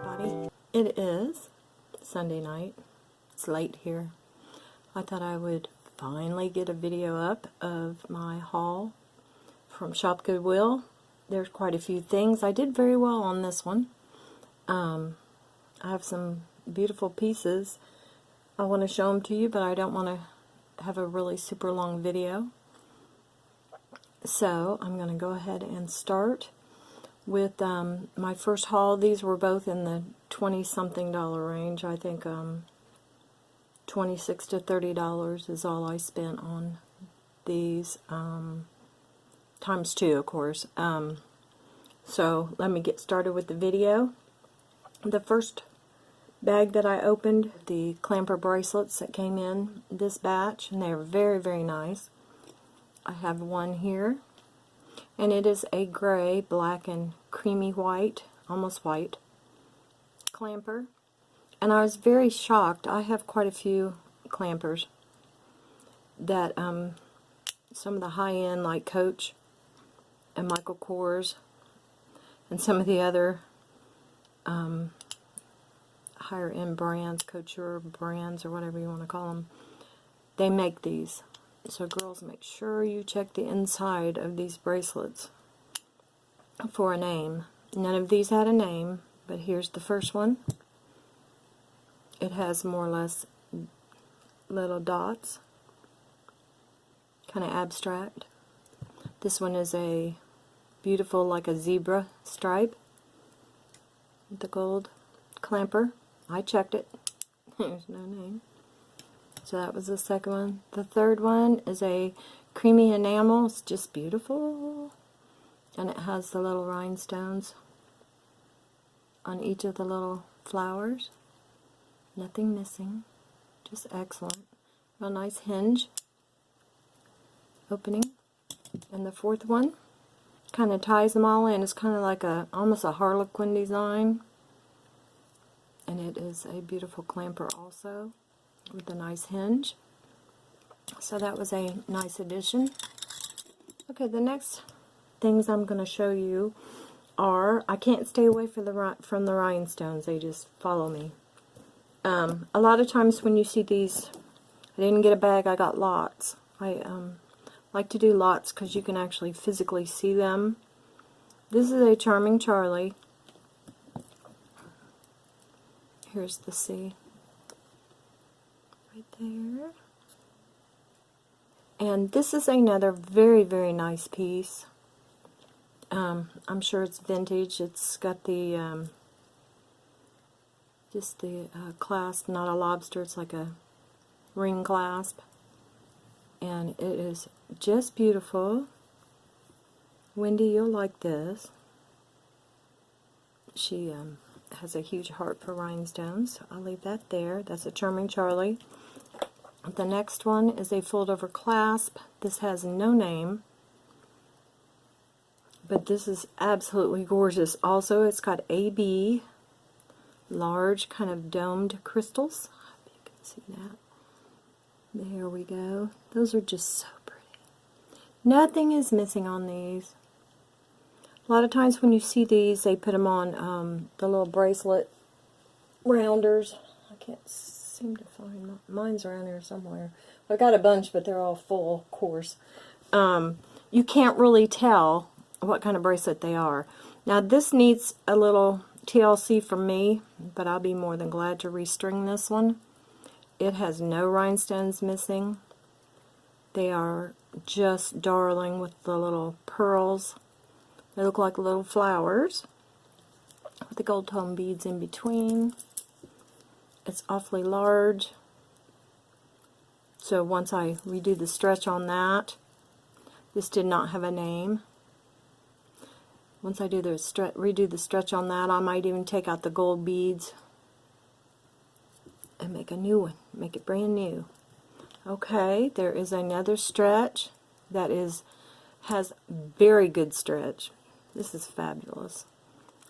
everybody. It is Sunday night. It's late here. I thought I would finally get a video up of my haul from Shop Goodwill. There's quite a few things. I did very well on this one. I have some beautiful pieces. I want to show them to you, but I don't want to have a really super long video. So I'm going to go ahead and start with my first haul. These were both in the $20-something range. I think $26 to $30 is all I spent on these, times two, of course. So let me get started with the video. The first bag that I opened, the clamper bracelets that came in this batch, and they're very, very nice. I have one here, and it is a gray, black, and creamy white, almost white, clamper. And I was very shocked. I have quite a few clampers that some of the high-end, like Coach and Michael Kors, and some of the other higher-end brands, couture brands, or whatever you want to call them, they make these. So girls, make sure you check the inside of these bracelets for a name. None of these had a name, but here's the first one. It has more or less little dots, kind of abstract. This one is a beautiful, like a zebra stripe, the gold clamper. I checked it. There's no name. So that was the second one. The third one is a creamy enamel. It's just beautiful. And it has the little rhinestones on each of the little flowers. Nothing missing. Just excellent. Real nice hinge opening. And the fourth one kind of ties them all in. It's kind of like almost a harlequin design. And it is a beautiful clamper also, with a nice hinge. So that was a nice addition. Okay, the next things I'm going to show you are, I can't stay away from the rhinestones. They just follow me. A lot of times when you see these, I didn't get a bag, I got lots. I like to do lots because you can actually physically see them. This is a Charming Charlie. Here's the C. Right there. And this is another very, very nice piece. I'm sure it's vintage. It's got the just the clasp, not a lobster. It's like a ring clasp, and it is just beautiful. Wendy, you'll like this. She has a huge heart for rhinestones, so I'll leave that there. That's a Charming Charlie. The next one is a fold-over clasp. This has no name, but this is absolutely gorgeous. Also, it's got AB, large kind of domed crystals. I hope you can see that. There we go. Those are just so pretty. Nothing is missing on these. A lot of times when you see these, they put them on the little bracelet rounders. I can't seem to find mine's around here somewhere. I got a bunch, but they're all full, of course. You can't really tell what kind of bracelet they are. Now this needs a little TLC from me, but I'll be more than glad to restring this one. It has no rhinestones missing. They are just darling with the little pearls. They look like little flowers with the gold tone beads in between. It's awfully large. So once I redo the stretch on that, this did not have a name. Once I do the redo the stretch on that, I might even take out the gold beads and make a new one. Make it brand new. Okay, there is another stretch that has very good stretch. This is fabulous.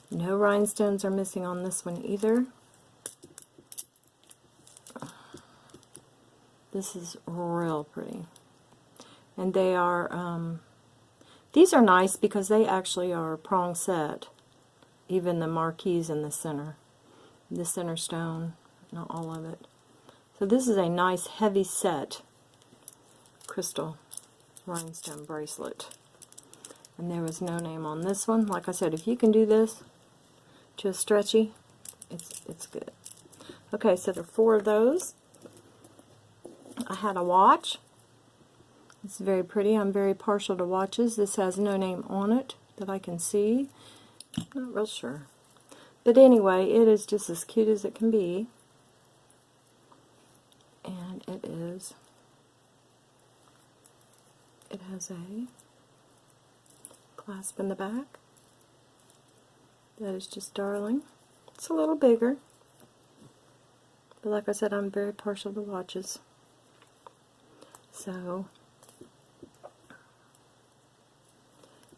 No rhinestones are missing on this one either. This is real pretty. And they are, these are nice because they actually are prong set. Even the marquise in the center. the center stone, not all of it. So this is a nice heavy set crystal rhinestone bracelet. And there was no name on this one. Like I said, if you can do this, just stretchy, it's good. Okay, so there are 4 of those. I had a watch. It's very pretty. I'm very partial to watches. This has no name on it that I can see. Not real sure. But anyway, it is just as cute as it can be. And it has a clasp in the back. That is just darling. It's a little bigger. But like I said, I'm very partial to watches. So,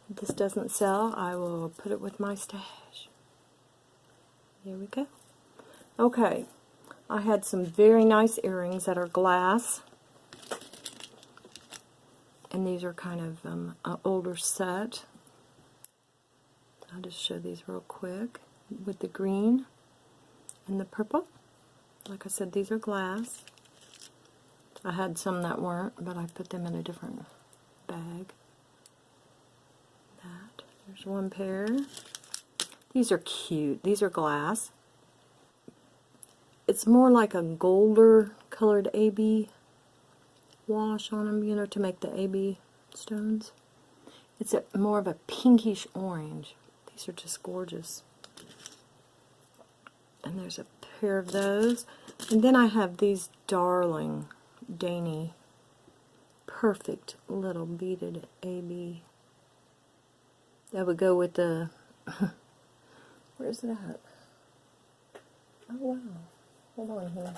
if this doesn't sell, I will put it with my stash. There we go. Okay, I had some very nice earrings that are glass. And these are kind of an older set. I'll just show these real quick with the green and the purple. Like I said, these are glass. I had some that weren't, but I put them in a different bag. There's one pair. These are cute. These are glass. It's more like a golder colored AB wash on them, you know, to make the AB stones. It's more of a pinkish orange. These are just gorgeous. And there's a pair of those. And then I have these darling, dainty, perfect little beaded AB. That would go with the... Where's it at? Oh, wow. Hold on here.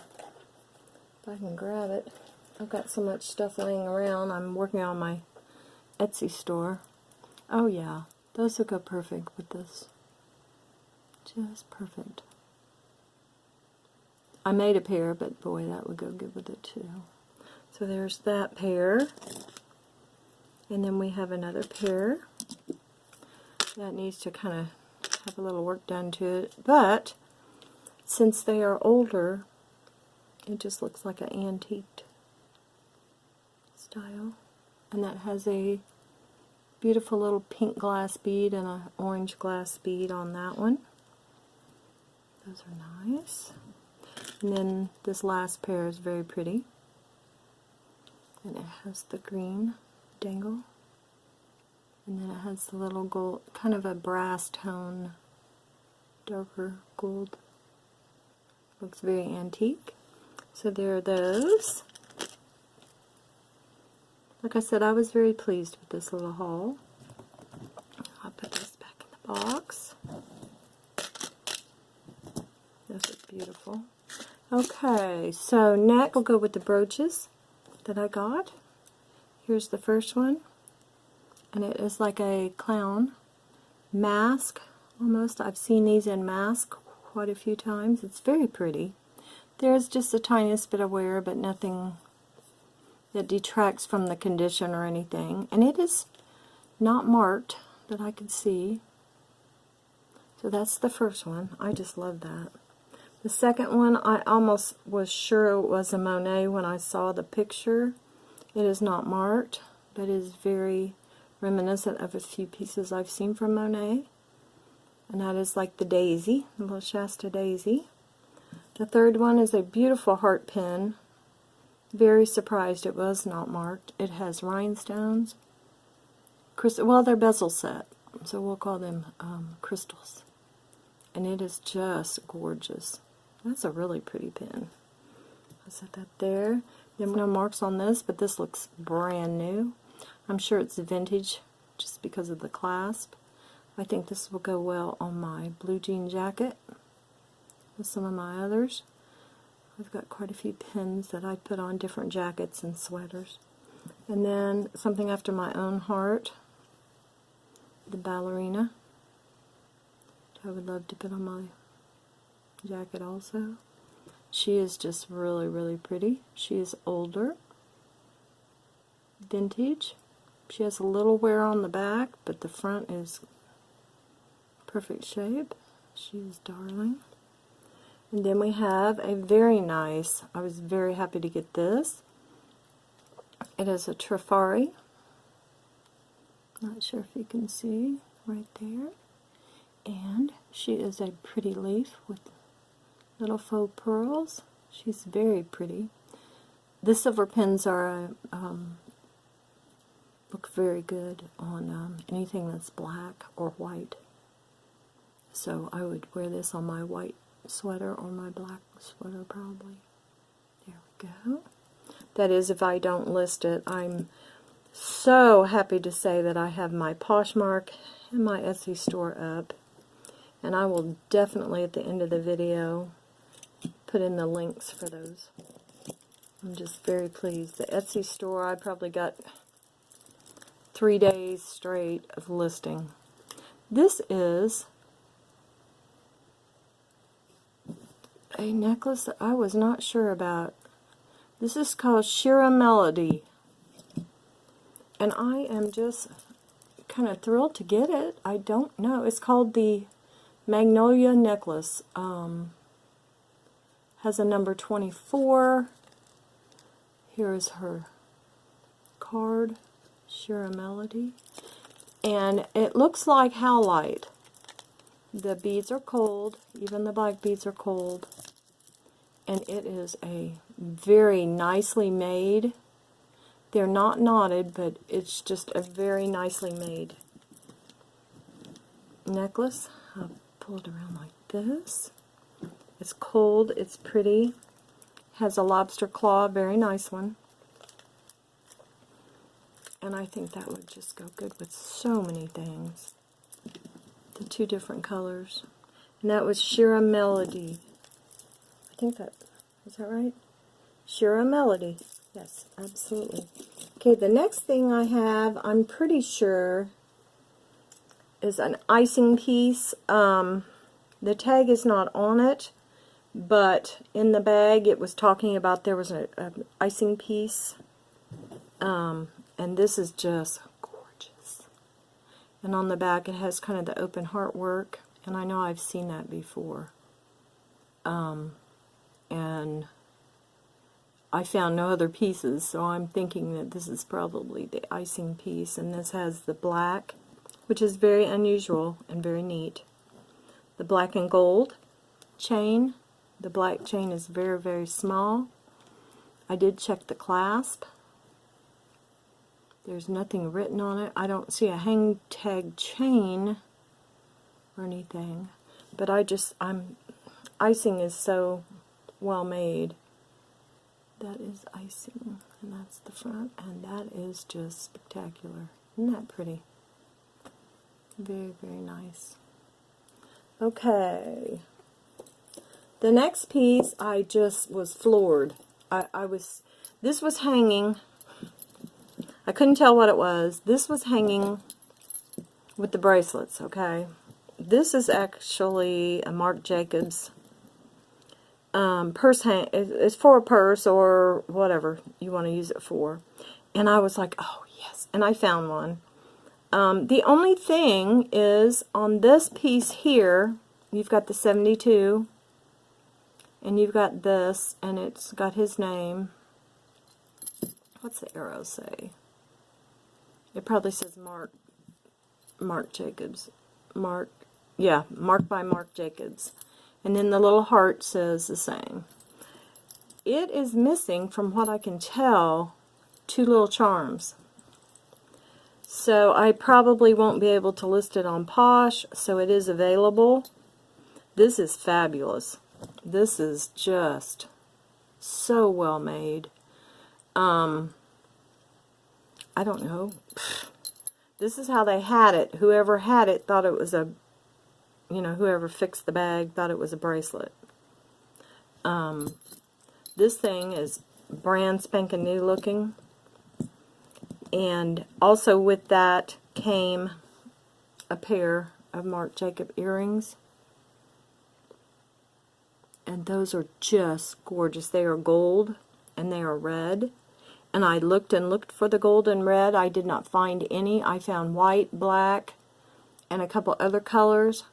If I can grab it. I've got so much stuff laying around. I'm working on my Etsy store. Oh, yeah. Those would go perfect with this. Just perfect. I made a pair, but boy, that would go good with it too. So there's that pair. And then we have another pair. That needs to kind of have a little work done to it. But since they are older, it just looks like an antiqued style. And that has a beautiful little pink glass bead and an orange glass bead on that one. Those are nice. And then this last pair is very pretty. And it has the green dangle. And then it has the little gold, kind of a brass tone, darker gold. Looks very antique. So there are those. Like I said, I was very pleased with this little haul. I'll put this back in the box. Those are beautiful. Okay, so next we'll go with the brooches that I got. Here's the first one. And it is like a clown mask, almost. I've seen these in mask quite a few times. It's very pretty. There's just the tiniest bit of wear, but nothing that detracts from the condition or anything. And it is not marked that I can see. So that's the first one. I just love that. The second one, I almost was sure it was a Monet when I saw the picture. It is not marked, but it is very reminiscent of a few pieces I've seen from Monet. And that is like the daisy, the little Shasta daisy. The third one is a beautiful heart pin. Very surprised it was not marked. It has rhinestones. Well, they're bezel set, so we'll call them crystals. And it is just gorgeous. That's a really pretty pin. I'll set that there. There are no marks on this, but this looks brand new. I'm sure it's vintage just because of the clasp. I think this will go well on my blue jean jacket with some of my others. I've got quite a few pins that I put on different jackets and sweaters. And then something after my own heart, the ballerina. I would love to put on my jacket also. She is just really, really pretty. She is older, vintage. She has a little wear on the back, but the front is perfect shape. She is darling. And then we have a very nice, I was very happy to get this. It is a Trifari. Not sure if you can see right there. And she is a pretty leaf with little faux pearls. She's very pretty. The silver pins are look very good on anything that's black or white. So I would wear this on my white sweater or my black sweater probably. There we go. That is if I don't list it. I'm so happy to say that I have my Poshmark and my Etsy store up. And I will definitely at the end of the video put in the links for those. I'm just very pleased. The Etsy store, I probably got 3 days straight of listing. This is a necklace that I was not sure about. This is called Shira Melody. And I am just kind of thrilled to get it. I don't know. It's called the Magnolia Necklace. Has a number 24. Here is her card, Shira Melody. And it looks like howlite. The beads are cold, even the black beads are cold. And it is a very nicely made. They're not knotted, but it's just a very nicely made necklace. I'll pull it around like this. It's cold, it's pretty. Has a lobster claw, very nice one. And I think that would just go good with so many things. The 2 different colors. And that was Shira Melody. I think that, is that right? Shira Melody. Yes, absolutely. Okay, the next thing I have, I'm pretty sure, is an icing piece. The tag is not on it, but in the bag it was talking about there was an icing piece. And this is just gorgeous. And on the back it has kind of the open heart work, and I know I've seen that before. And I found no other pieces, so I'm thinking that this is probably the icing piece. And this has the black, which is very unusual and very neat. The black and gold chain. The black chain is very, very small. I did check the clasp. There's nothing written on it. I don't see a hang tag chain or anything. But icing is so well made. That is icing, and that's the front, and that is just spectacular. Isn't that pretty? Very, very nice. Okay. The next piece, I just was floored. This was hanging. I couldn't tell what it was. This was hanging with the bracelets, okay? This is actually a Marc Jacobs purse hang. It's for a purse or whatever you want to use it for. And I was like, oh yes, and I found one. The only thing is on this piece here, you've got the 72, and you've got this, and it's got his name. What's the arrow say? It probably says Marc Jacobs. Marc by Marc Jacobs. And then the little heart says the same. It is missing, from what I can tell, 2 little charms. So I probably won't be able to list it on Posh, so it is available. This is fabulous. This is just so well made. I don't know. This is how they had it. Whoever had it thought it was a, whoever fixed the bag thought it was a bracelet. This thing is brand spanking new looking. And also with that came a pair of Marc Jacobs earrings. And those are just gorgeous. They are gold and they are red. And I looked and looked for the gold and red. I did not find any. I found white, black, and a couple other colors.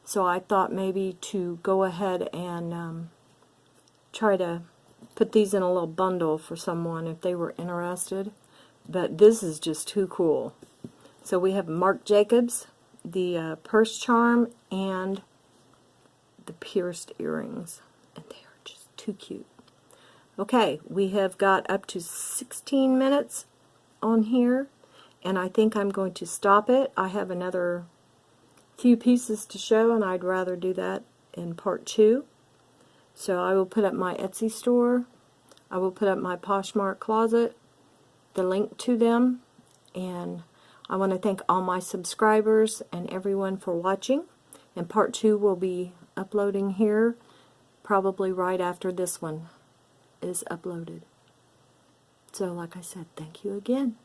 So I thought maybe to go ahead and try to put these in a little bundle for someone if they were interested. But this is just too cool. So we have Marc Jacobs, the purse charm, and the pierced earrings. And they are just too cute. Okay, we have got up to 16 minutes on here, and I think I'm going to stop it. I have another few pieces to show, and I'd rather do that in part 2. So I will put up my Etsy store. I will put up my Poshmark closet, the link to them, and I want to thank all my subscribers and everyone for watching. And part 2 will be uploading here probably right after this one is uploaded. So like I said, thank you again.